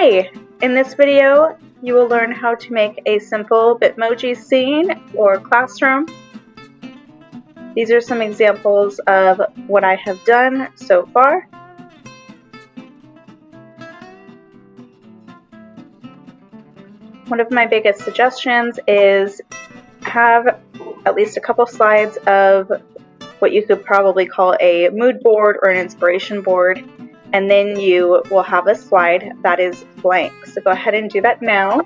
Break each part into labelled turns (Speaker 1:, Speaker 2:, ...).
Speaker 1: Hi! In this video, you will learn how to make a simple Bitmoji scene or classroom. These are some examples of what I have done so far. One of my biggest suggestions is have at least a couple slides of what you could probably call a mood board or an inspiration board, and then you will have a slide that is blank. So go ahead and do that now.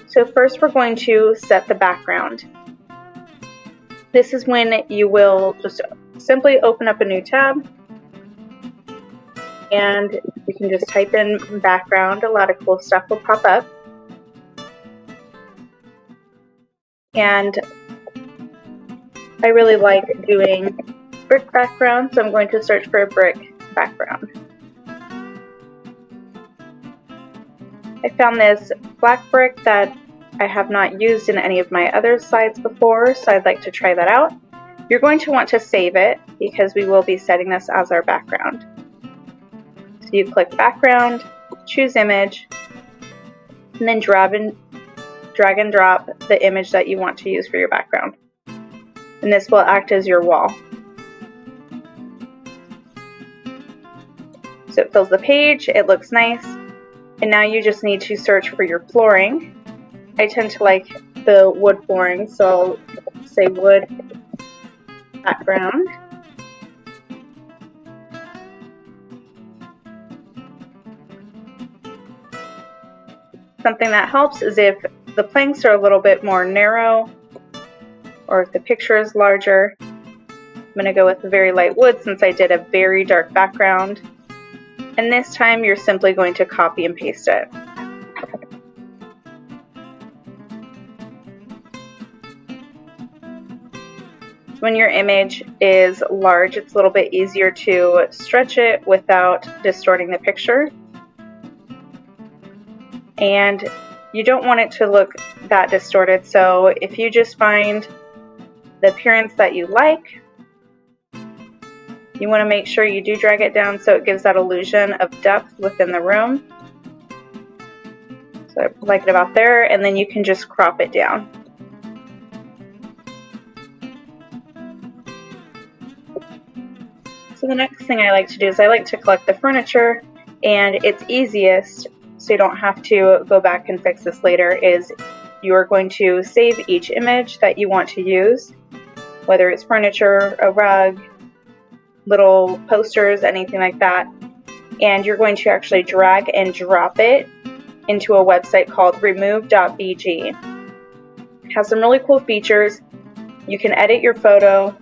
Speaker 1: So first we're going to set the background. This is when you will just simply open up a new tab and you can just type in background. A lot of cool stuff will pop up. And I really like doing brick background, so I'm going to search for a brick background. I found this black brick that I have not used in any of my other slides before, so I'd like to try that out. You're going to want to save it because we will be setting this as our background. So you click background, choose image, and then drag and drop the image that you want to use for your background. And this will act as your wall. So it fills the page, it looks nice, and now you just need to search for your flooring. I tend to like the wood flooring, so I'll say wood background. Something that helps is if the planks are a little bit more narrow or if the picture is larger. I'm going to go with a very light wood since I did a very dark background. And this time you're simply going to copy and paste it. When your image is large, it's a little bit easier to stretch it without distorting the picture. And you don't want it to look that distorted, so if you just find the appearance that you like, you want to make sure you do drag it down so it gives that illusion of depth within the room. So I like it about there, and then you can just crop it down. So the next thing I like to do is I like to collect the furniture, and it's easiest, so you don't have to go back and fix this later, is you are going to save each image that you want to use, whether it's furniture, a rug, little posters, anything like that, and you're going to actually drag and drop it into a website called Removebg. It has some really cool features. You can edit your photo,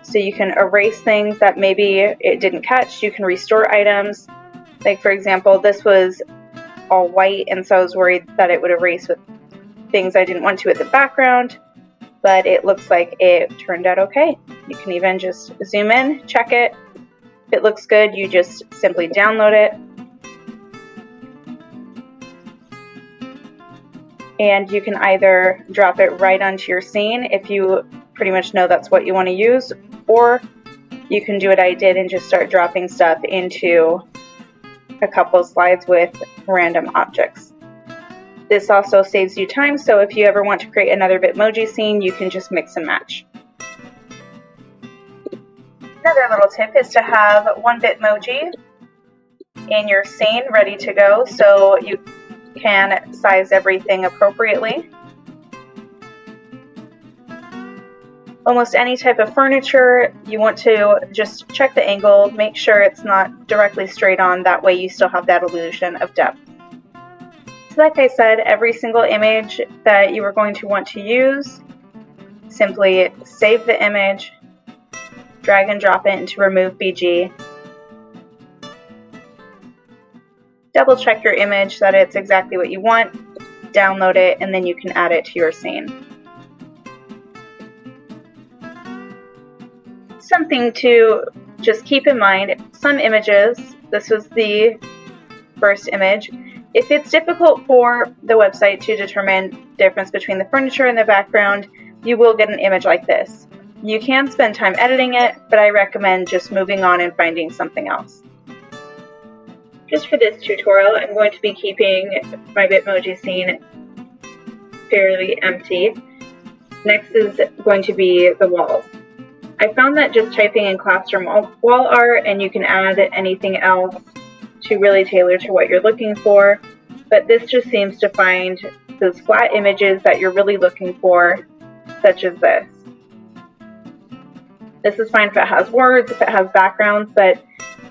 Speaker 1: so you can erase things that maybe it didn't catch. You can restore items. Like for example, this was all white, and so I was worried that it would erase with things I didn't want to at the background, but it looks like it turned out okay. You can even just zoom in, check it. If it looks good, you just simply download it. And you can either drop it right onto your scene if you pretty much know that's what you want to use, or you can do what I did and just start dropping stuff into a couple slides with random objects. This also saves you time, so if you ever want to create another Bitmoji scene, you can just mix and match. Another little tip is to have one Bitmoji in your scene ready to go so you can size everything appropriately. Almost any type of furniture, you want to just check the angle, make sure it's not directly straight on, that way you still have that illusion of depth. So like I said, every single image that you are going to want to use, simply save the image, drag and drop it into Removebg, double check your image that it's exactly what you want, download it, and then you can add it to your scene. Something to just keep in mind, some images, this was the first image, if it's difficult for the website to determine the difference between the furniture and the background, you will get an image like this. You can spend time editing it, but I recommend just moving on and finding something else. Just for this tutorial, I'm going to be keeping my Bitmoji scene fairly empty. Next is going to be the walls. I found that just typing in classroom wall art, and you can add anything else to really tailor to what you're looking for, but this just seems to find those flat images that you're really looking for, such as this. This is fine if it has words, if it has backgrounds, but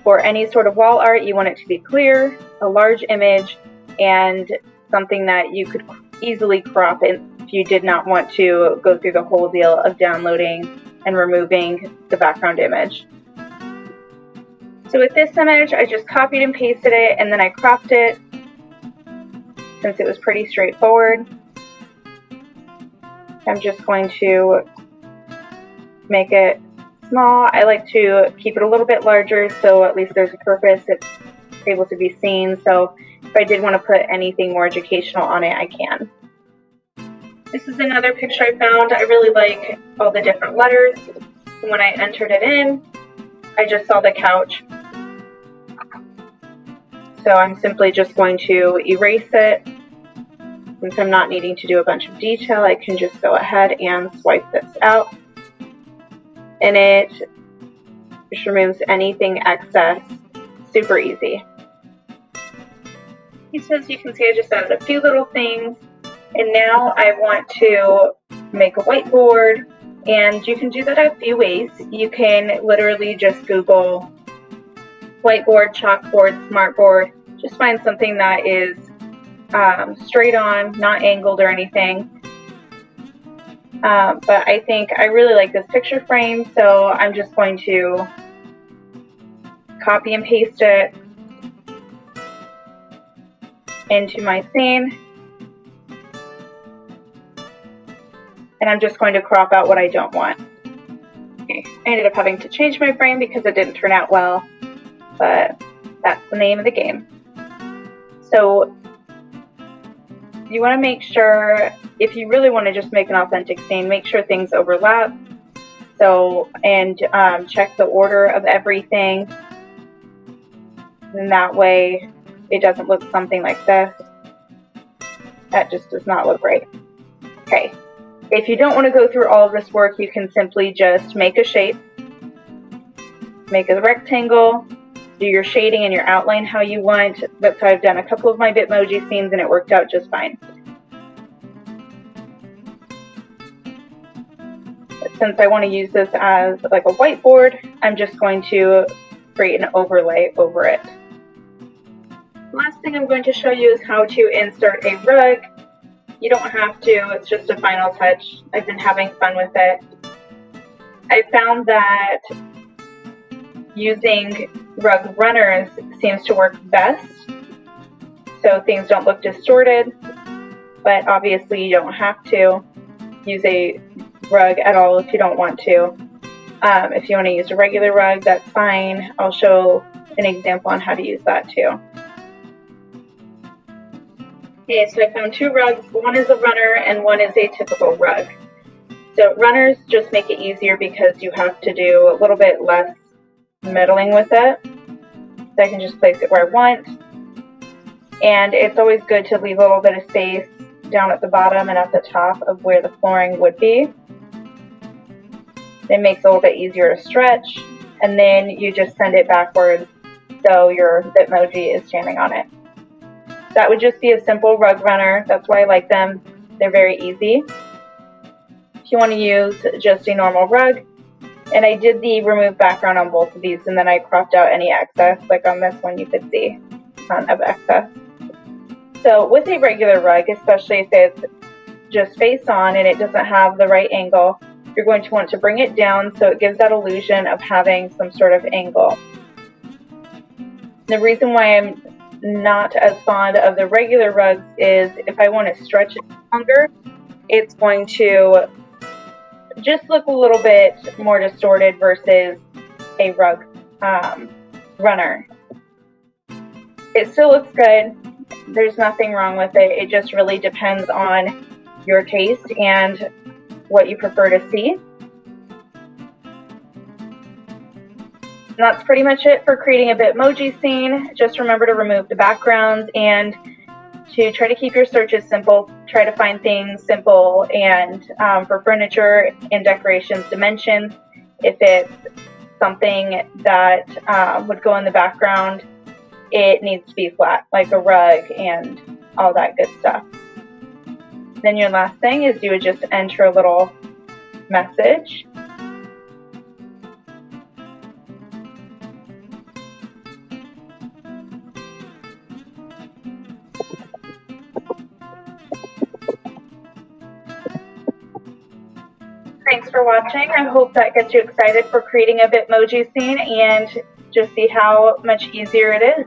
Speaker 1: for any sort of wall art, you want it to be clear, a large image, and something that you could easily crop in if you did not want to go through the whole deal of downloading and removing the background image. So with this image, I just copied and pasted it, and then I cropped it since it was pretty straightforward. I'm just going to make it small. I like to keep it a little bit larger, so at least there's a purpose. It's able to be seen, so if I did want to put anything more educational on it, I can. This is another picture I found. I really like all the different letters. When I entered it in, I just saw the couch. So I'm simply just going to erase it. Since I'm not needing to do a bunch of detail, I can just go ahead and swipe this out. And it just removes anything excess. Super easy. So as you can see, I just added a few little things. And now I want to make a whiteboard. And you can do that a few ways. You can literally just Google whiteboard, chalkboard, smartboard. Just find something that is straight on, not angled or anything. But I think I really like this picture frame, so I'm just going to copy and paste it into my scene. And I'm just going to crop out what I don't want. Okay. I ended up having to change my frame because it didn't turn out well, but that's the name of the game. So you want to make sure, if you really want to just make an authentic scene, make sure things overlap. So, and check the order of everything. And that way it doesn't look something like this. That just does not look right. Okay. If you don't want to go through all of this work, you can simply just make a shape. Make a rectangle. Do your shading and your outline how you want. That's how I've done a couple of my Bitmoji scenes, and it worked out just fine. But since I want to use this as like a whiteboard, I'm just going to create an overlay over it. Last thing I'm going to show you is how to insert a rug. You don't have to, it's just a final touch. I've been having fun with it. I found that using rug runners seems to work best, so things don't look distorted, but obviously you don't have to use a rug at all if you don't want to. If you want to use a regular rug, that's fine. I'll show an example on how to use that too. Okay, so I found two rugs. One is a runner and one is a typical rug. So runners just make it easier because you have to do a little bit less meddling with it. So I can just place it where I want. And it's always good to leave a little bit of space down at the bottom and at the top of where the flooring would be. It makes it a little bit easier to stretch. And then you just send it backwards so your Bitmoji is standing on it. That would just be a simple rug runner. That's why I like them. They're very easy. If you want to use just a normal rug, and I did the remove background on both of these, and then I cropped out any excess, like on this one you could see a ton of excess. So with a regular rug, especially if it's just face on and it doesn't have the right angle, you're going to want to bring it down so it gives that illusion of having some sort of angle. The reason why I'm not as fond of the regular rugs is if I want to stretch it longer, it's going to just look a little bit more distorted versus a rug runner. It still looks good. There's nothing wrong with it. It just really depends on your taste and what you prefer to see. And that's pretty much it for creating a Bitmoji scene. Just remember to remove the backgrounds and to try to keep your searches simple. Try to find things simple and for furniture and decorations dimensions. If it's something that would go in the background, it needs to be flat, like a rug and all that good stuff. Then your last thing is you would just enter a little message. Thanks for watching. I hope that gets you excited for creating a Bitmoji scene and just see how much easier it is.